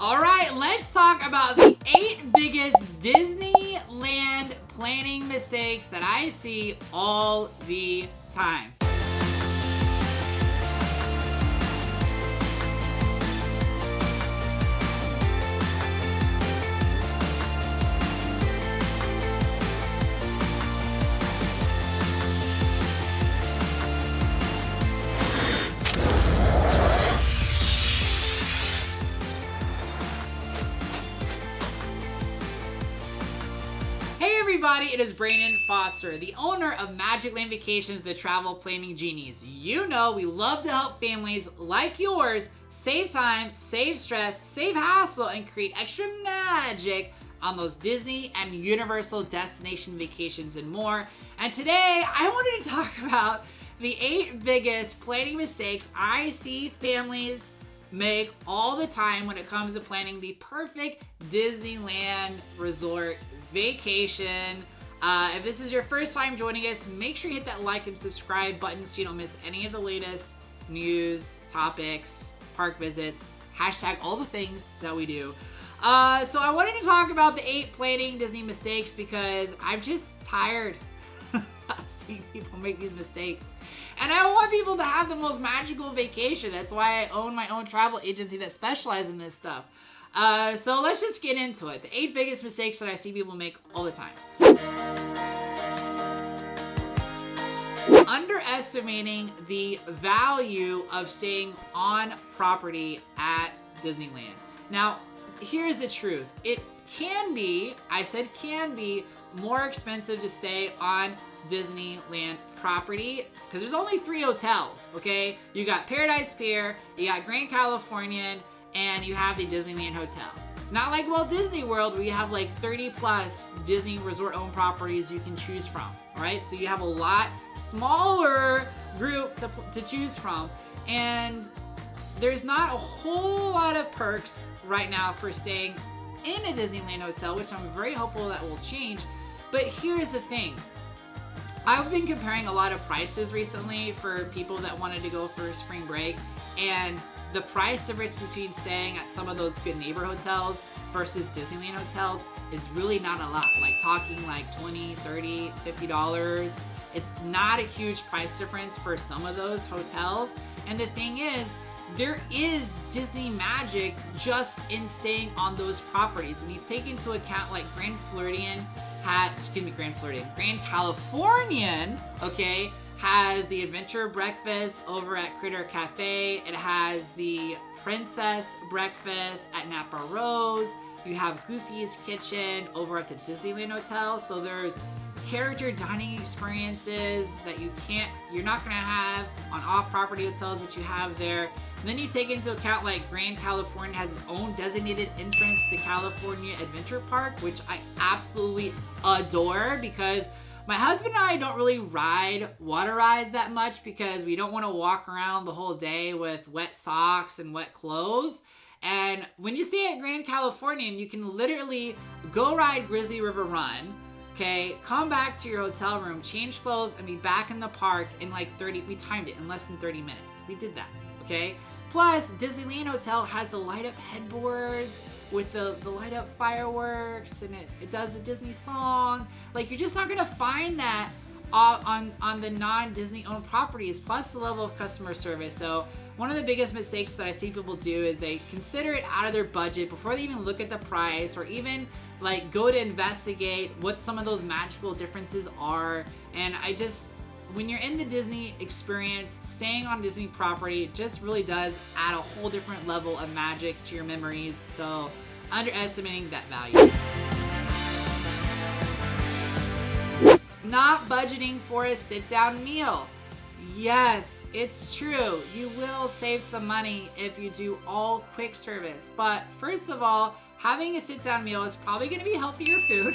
All right, let's talk about the 8 biggest Disneyland planning mistakes that I see all the time. Hey everybody, it is Brandon Foster, the owner of Magic Land Vacations, the travel planning genies. You know we love to help families like yours save time, save stress, save hassle, and create extra magic on those Disney and Universal destination vacations and more. And today I wanted to talk about the 8 biggest planning mistakes I see families make all the time when it comes to planning the perfect Disneyland resort vacation. If this is your first time joining us, make sure you hit that like and subscribe button so you don't miss any of the latest news, topics, park visits, hashtag all the things that we do. So I wanted to talk about the 8 planning Disney mistakes because I'm just tired of seeing people make these mistakes. And I want people to have the most magical vacation. That's why I own my own travel agency that specializes in this stuff. So let's just get into it. The 8 biggest mistakes that I see people make all the time. Underestimating the value of staying on property at Disneyland. Now, here's the truth. It can be, I said can be, more expensive to stay on Disneyland property because there's only 3 hotels, okay? You got Paradise Pier, you got Gran Californian, and you have the Disneyland Hotel. It's not like Walt Disney World where you have like 30 plus Disney resort owned properties you can choose from, all right? So you have a lot smaller group to choose from, and there's not a whole lot of perks right now for staying in a Disneyland hotel, which I'm very hopeful that will change. But here's the thing. I've been comparing a lot of prices recently for people that wanted to go for spring break, and the price difference between staying at some of those Good Neighbor hotels versus Disneyland hotels is really not a lot. Like talking like $20, $30, $50. It's not a huge price difference for some of those hotels. And the thing is, there is Disney magic just in staying on those properties. When you take into account like Grand Californian, okay, has the Adventure Breakfast over at Critter Cafe. It has the Princess Breakfast at Napa Rose. You have Goofy's Kitchen over at the Disneyland Hotel. So there's character dining experiences that you're not gonna have on off-property hotels that you have there. And then you take into account like Gran California has its own designated entrance to California Adventure Park, which I absolutely adore because my husband and I don't really ride water rides that much because we don't want to walk around the whole day with wet socks and wet clothes. And when you stay at Grand Californian, you can literally go ride Grizzly River Run, okay, come back to your hotel room, change clothes, and be back in the park in like we timed it in less than 30 minutes. We did that, okay? Plus, Disneyland Hotel has the light-up headboards with the light-up fireworks, and it does the Disney song. Like, you're just not gonna find that on the non-Disney owned properties, plus the level of customer service. So one of the biggest mistakes that I see people do is they consider it out of their budget before they even look at the price or even like go to investigate what some of those magical differences are. And when you're in the Disney experience, staying on Disney property just really does add a whole different level of magic to your memories. So underestimating that value. Not budgeting for a sit-down meal. Yes, it's true. You will save some money if you do all quick service. But first of all, having a sit-down meal is probably going to be healthier food.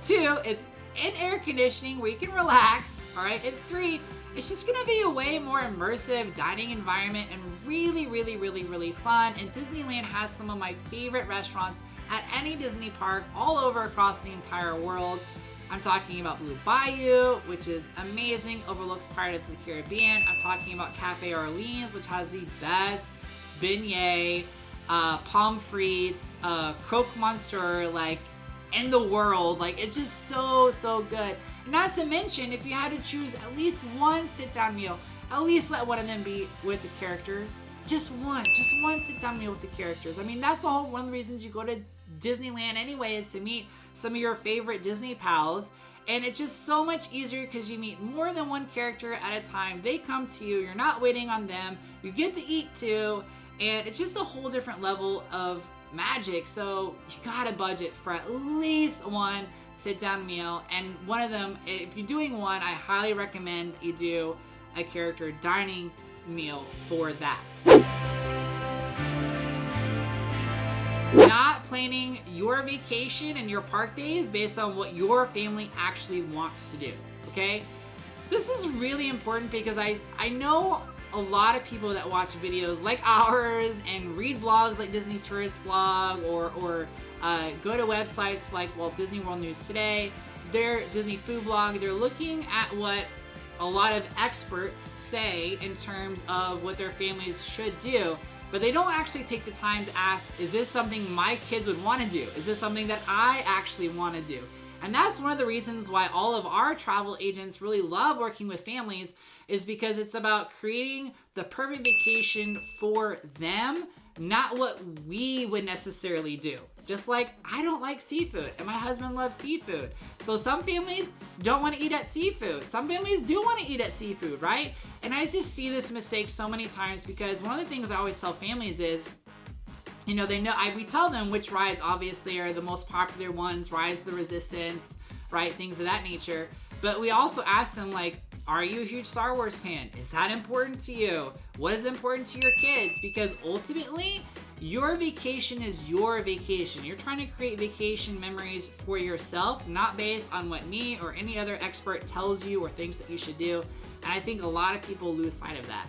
2, it's in air conditioning where you can relax. All right. And 3, it's just going to be a way more immersive dining environment and really, really, really, really fun. And Disneyland has some of my favorite restaurants at any Disney park all over across the entire world. I'm talking about Blue Bayou, which is amazing, overlooks Pirates of the Caribbean. I'm talking about Cafe Orleans, which has the best beignet. pommes frites, croque monsieur, like in the world. Like it's just so good. Not to mention, if you had to choose at least one sit-down meal, at least let one of them be with the characters. Just one sit-down meal with the characters. I mean, that's one of the reasons you go to Disneyland anyway, is to meet some of your favorite Disney pals. And it's just so much easier because you meet more than one character at a time. They come to you, you're not waiting on them, you get to eat too, and it's just a whole different level of magic. So you gotta budget for at least one sit-down meal, and one of them, if you're doing one, I highly recommend you do a character dining meal for that. Not planning your vacation and your park days based on what your family actually wants to do, okay? This is really important because I know a lot of people that watch videos like ours and read blogs like Disney Tourist Blog or go to websites like Walt Disney World News Today, their Disney Food Blog. They're looking at what a lot of experts say in terms of what their families should do, but they don't actually take the time to ask, is this something my kids would want to do? Is this something that I actually want to do? And that's one of the reasons why all of our travel agents really love working with families, is because it's about creating the perfect vacation for them, not what we would necessarily do. Just like I don't like seafood and my husband loves seafood. So some families don't want to eat at seafood. Some families do want to eat at seafood, right? And I just see this mistake so many times, because one of the things I always tell families is, you know, we tell them which rides obviously are the most popular ones, Rise of the Resistance, right? Things of that nature. But we also ask them, like, are you a huge Star Wars fan? Is that important to you? What is important to your kids? Because ultimately, your vacation is your vacation. You're trying to create vacation memories for yourself, not based on what me or any other expert tells you or thinks that you should do. And I think a lot of people lose sight of that.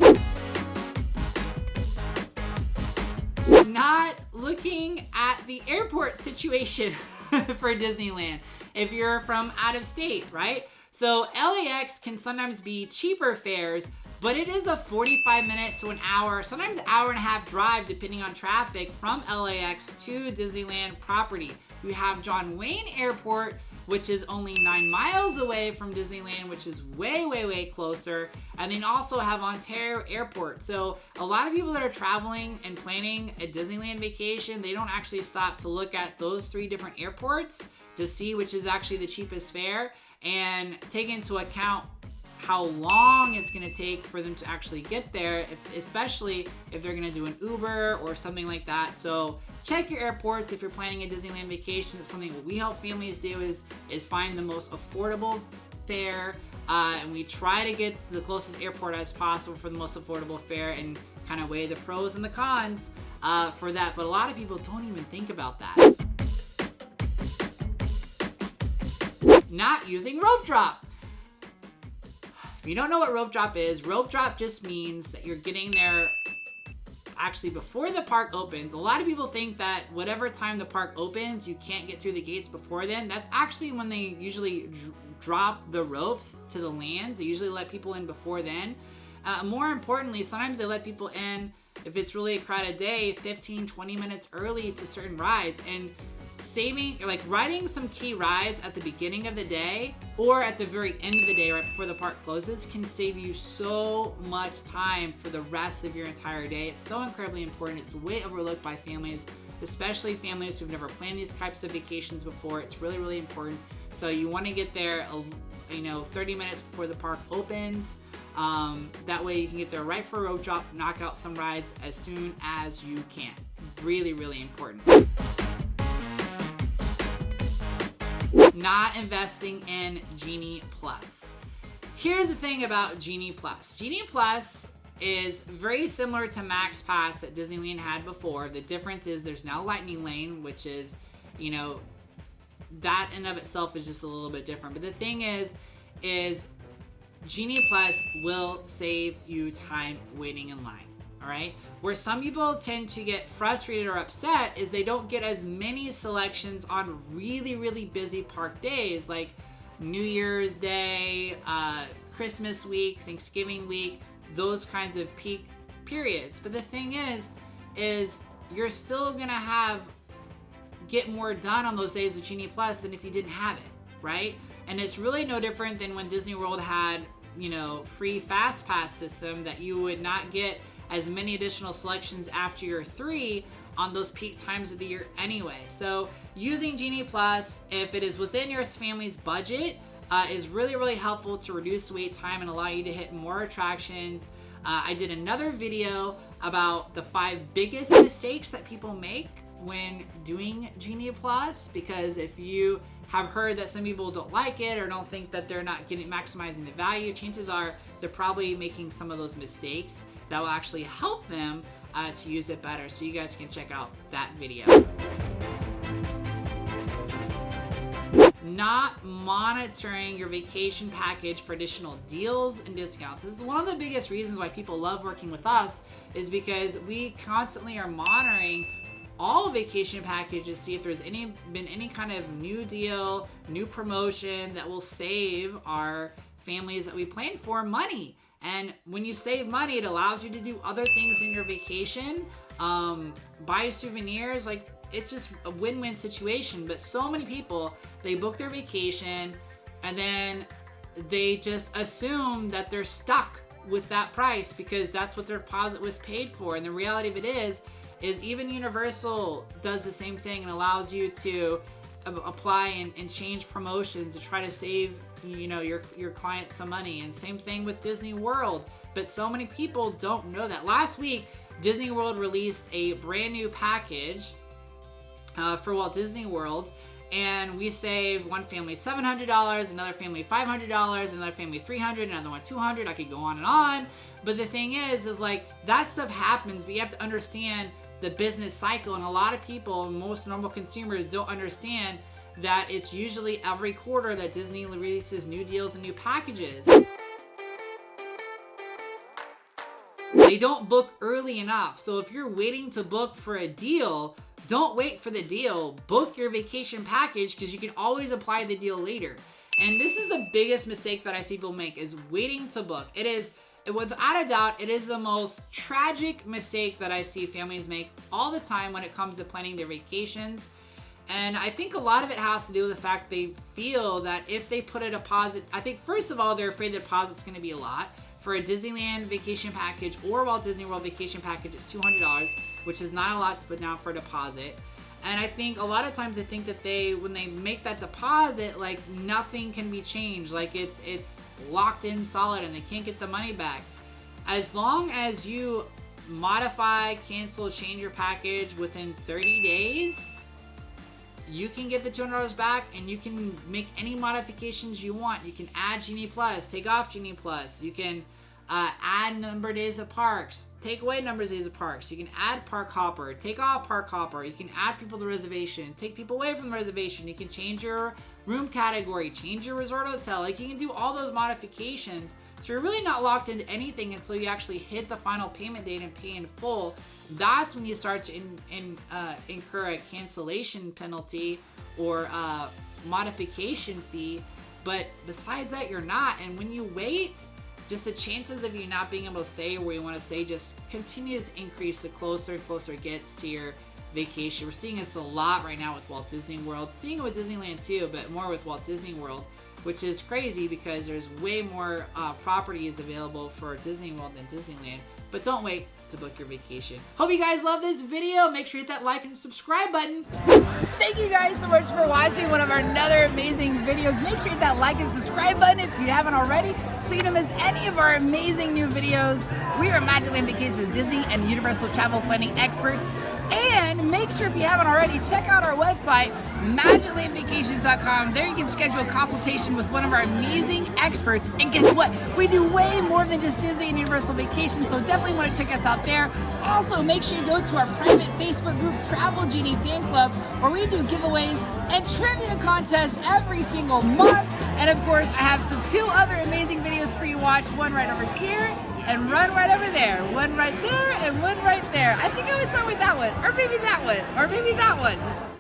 Not looking at the airport situation for Disneyland if you're from out of state, right? So LAX can sometimes be cheaper fares, but it is a 45-minute to an hour, sometimes an hour and a half drive depending on traffic from LAX to Disneyland property. We have John Wayne Airport, which is only 9 miles away from Disneyland, which is way closer. And then also have Ontario Airport. So a lot of people that are traveling and planning a Disneyland vacation, they don't actually stop to look at those 3 different airports to see which is actually the cheapest fare, and take into account how long it's going to take for them to actually get there, especially if they're going to do an Uber or something like that. So check your airports if you're planning a Disneyland vacation. It's something that we help families do is find the most affordable fare, and we try to get the closest airport as possible for the most affordable fare, and kind of weigh the pros and the cons for that. But a lot of people don't even think about that. Not using rope drop. If you don't know what rope drop just means that you're getting there actually before the park opens. A lot of people think that whatever time the park opens, you can't get through the gates before then. That's actually when they usually drop the ropes to the lands. They usually let people in before then. More importantly, sometimes they let people in, if it's really a crowded day, 15-20 minutes early to certain rides. And riding some key rides at the beginning of the day or at the very end of the day right before the park closes can save you so much time for the rest of your entire day. It's so incredibly important. It's way overlooked by families, especially families who've never planned these types of vacations before. It's really important. So you want to get there 30 minutes before the park opens. That way you can get there right for a rope drop, knock out some rides as soon as you can. Really important. Not investing in Genie+. Here's the thing about Genie+. Genie+ is very similar to Max Pass that Disneyland had before. The difference is there's now Lightning Lane, which is, that in of itself is just a little bit different. But the thing is Genie+ will save you time waiting in line. All right. Where some people tend to get frustrated or upset is they don't get as many selections on really busy park days like New Year's Day, Christmas week, Thanksgiving week, those kinds of peak periods. But the thing is you're still gonna get more done on those days with Genie Plus than if you didn't have it, right? And it's really no different than when Disney World had, you know, free fast pass system, that you would not get as many additional selections after year 3 on those peak times of the year anyway. So using Genie Plus, if it is within your family's budget, is really, really helpful to reduce wait time and allow you to hit more attractions. I did another video about the 5 biggest mistakes that people make when doing Genie Plus, because if you have heard that some people don't like it or don't think that they're not maximizing the value, chances are they're probably making some of those mistakes that will actually help them to use it better. So you guys can check out that video. Not monitoring your vacation package for additional deals and discounts. This is one of the biggest reasons why people love working with us, is because we constantly are monitoring all vacation packages, see if there's been any kind of new deal, new promotion that will save our families that we plan for money. And when you save money, it allows you to do other things in your vacation, buy souvenirs. Like, it's just a win-win situation. But so many people, they book their vacation and then they just assume that they're stuck with that price because that's what their deposit was paid for. And the reality of it is even Universal does the same thing and allows you to apply and change promotions to try to save, you know, your clients some money. And same thing with Disney World. But so many people don't know that. Last week, Disney World released a brand new package for Walt Disney World, and we saved one family $700, another family $500, another family $300, another one $200. I could go on and on. But the thing is like, that stuff happens, but you have to understand the business cycle. And a lot of people, most normal consumers, don't understand that it's usually every quarter that Disney releases new deals and new packages. They don't book early enough. So if you're waiting to book for a deal, don't wait for the deal. Book your vacation package, because you can always apply the deal later. And this is the biggest mistake that I see people make, is waiting to book. It is, without a doubt, it is the most tragic mistake that I see families make all the time when it comes to planning their vacations. And I think a lot of it has to do with the fact they feel that if they put a deposit, I think first of all, they're afraid the deposit's going to be a lot. For a Disneyland vacation package or Walt Disney World vacation package, it's $200, which is not a lot to put down for a deposit. And I think a lot of times they think that when they make that deposit, like, nothing can be changed. Like, it's locked in solid and they can't get the money back. As long as you modify, cancel, change your package within 30 days, you can get the $200 back, and you can make any modifications you want. You can add Genie Plus, take off Genie Plus. You can add number of days of parks, take away number of days of parks. You can add Park Hopper, take off Park Hopper. You can add people to the reservation, take people away from the reservation. You can change your room category, change your resort hotel. Like, you can do all those modifications. So you're really not locked into anything until you actually hit the final payment date and pay in full. That's when you start to incur a cancellation penalty or a modification fee. But besides that, you're not. And when you wait, just the chances of you not being able to stay where you want to stay just continues to increase the closer and closer it gets to your vacation. We're seeing this a lot right now with Walt Disney World, seeing it with Disneyland too, but more with Walt Disney World, which is crazy because there's way more properties available for Disney World than Disneyland. But don't wait to book your vacation. Hope you guys love this video. Make sure you hit that like and subscribe button. Thank you guys so much for watching one of our another amazing videos. Make sure you hit that like and subscribe button if you haven't already, so you don't miss any of our amazing new videos. We are Magicland Vacations Disney and Universal travel planning experts. And make sure, if you haven't already, check out our website, magiclandvacations.com. There you can schedule a consultation with one of our amazing experts. And guess what? We do way more than just Disney and Universal Vacations, so definitely want to check us out there. Also, make sure you go to our private Facebook group, Travel Genie Fan Club, where we do giveaways and trivia contests every single month. And of course, I have two other amazing videos for you to watch. One right over here and one right over there. One right there and one right there. I think I would start with that one, or maybe that one, or maybe that one.